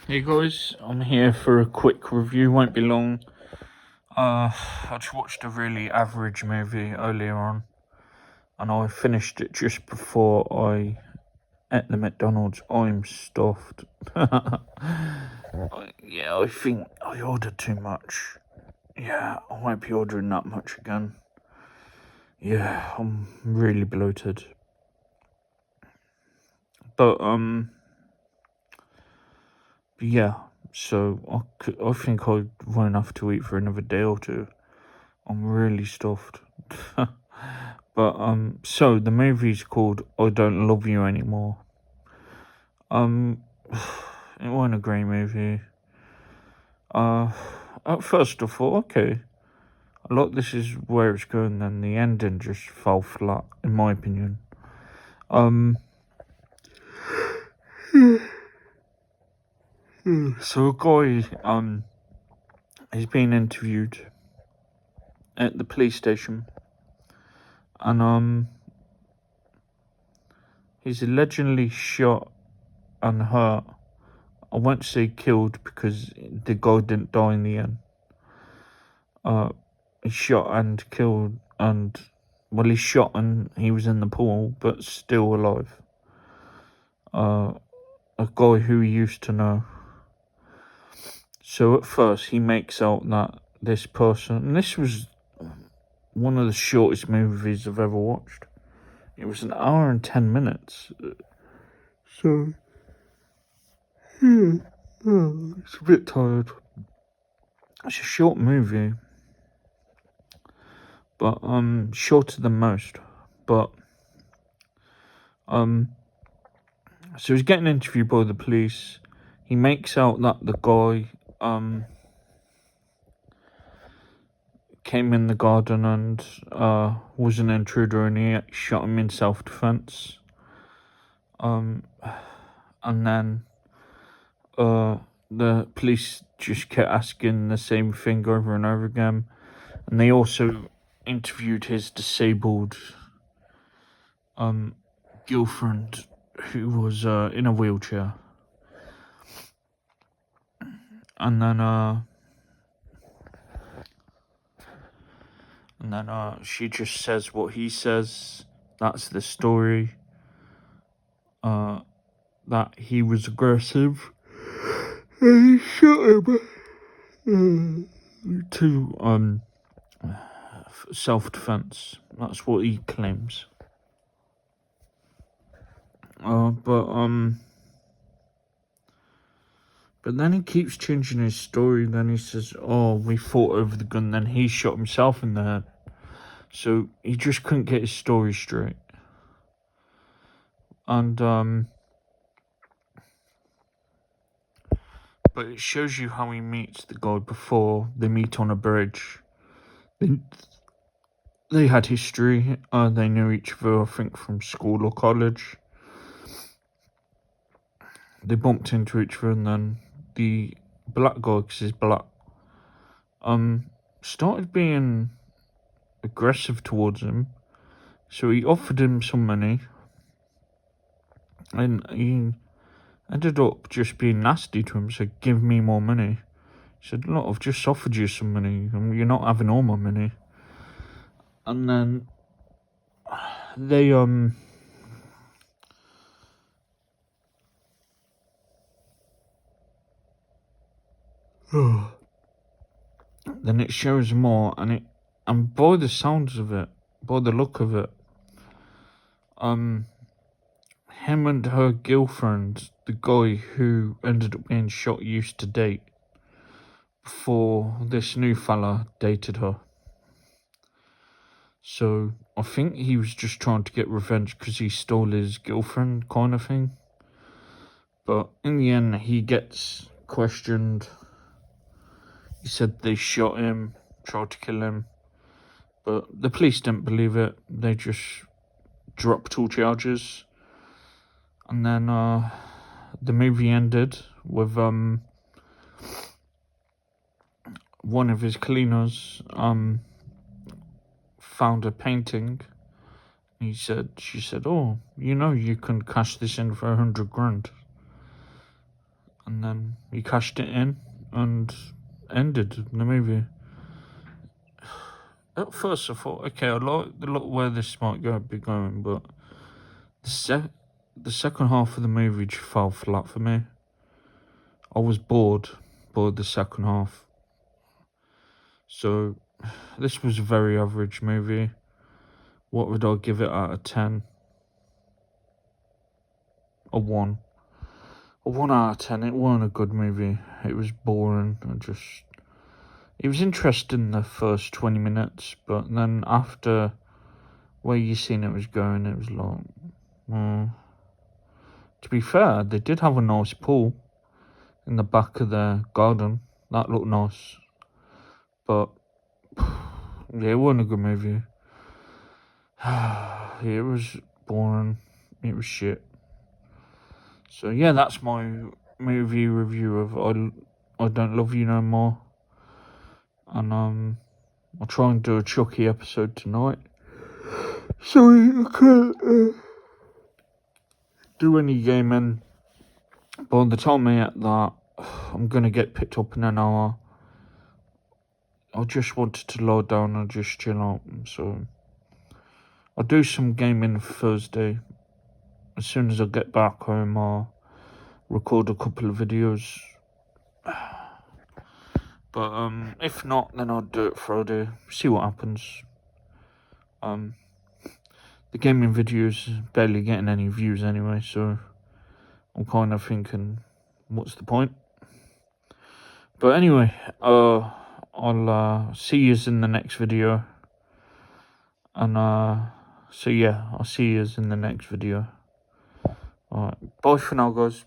Hey guys, I'm here for a quick review, won't be long. I just watched a really average movie earlier on, and I finished it just before I ate the McDonald's. I'm stuffed. Yeah, I think I ordered too much. Yeah, I won't be ordering that much again. Yeah, I'm really bloated. But, yeah, so I think I won't have to eat for another day or two. I'm really stuffed. But so the movie's called I Don't Love You Anymore. Um it wasn't a great movie. Uh at first I thought, okay, a lot this is where it's going, then the ending just fell flat, in my opinion. Um so a guy he's been interviewed at the police station, and he's allegedly shot and hurt. I won't say killed because the guy didn't die in the end. He shot and killed, and well, he shot and he was in the pool, but still alive. A guy who he used to know. So at first he makes out that this person, and this was one of the shortest movies I've ever watched. It was an hour and 10 minutes. So it's a bit tired. It's a short movie, but shorter than most. But so he's getting interviewed by the police. He makes out that the guy came in the garden and was an intruder, and he shot him in self-defense. And then the police just kept asking the same thing over and over again, and they also interviewed his disabled girlfriend, who was in a wheelchair. And then she just says what he says. That's the story. That he was aggressive and he shot him to self-defense. That's what he claims. But then he keeps changing his story. Then he says, "Oh, we fought over the gun." Then he shot himself in the head. So he just couldn't get his story straight. And but it shows you how he meets the guy before they meet on a bridge. They had history. They knew each other, I think, from school or college. They bumped into each other, and then the black guy, because he's black, started being aggressive towards him. So he offered him some money, and he ended up just being nasty to him. Said, "Give me more money." He said, "Look, I've just offered you some money. You're not having all my money." And then they then it shows more, and by the sounds of it, by the look of it, him and her girlfriend, the guy who ended up being shot, used to date before this new fella dated her. So I think he was just trying to get revenge because he stole his girlfriend, kind of thing. But in the end, he gets questioned. He said they shot him, tried to kill him, but the police didn't believe it. They just dropped all charges. And then the movie ended with one of his cleaners found a painting. She said, "Oh, you can cash this in for 100 grand." and then he cashed it in and ended the movie. At first I thought, okay, I like the look where this might be going, but the second half of the movie just fell flat for me. I was bored the second half. So this was a very average movie. What would I give it out of 10? A 1. A 1 out of 10. It wasn't a good movie. It was boring. It was interesting the first 20 minutes, but then after where you seen it was going, it was like, to be fair, they did have a nice pool in the back of their garden. That looked nice. But yeah, it wasn't a good movie. It was boring. It was shit. So yeah, that's my movie review of I Don't Love You No More. And I'll try and do a Chucky episode tonight. Sorry, I can't do any gaming. By the time I hit that, I'm gonna get picked up in an hour. I just wanted to lie down and just chill out. So I'll do some gaming Thursday. As soon as I get back home, I'll record a couple of videos. But if not, then I'll do it Friday. See what happens. The gaming videos barely getting any views anyway, so I'm kind of thinking, what's the point? But anyway, I'll see you in the next video. And so yeah, I'll see you in the next video. Alright, bye for now, guys.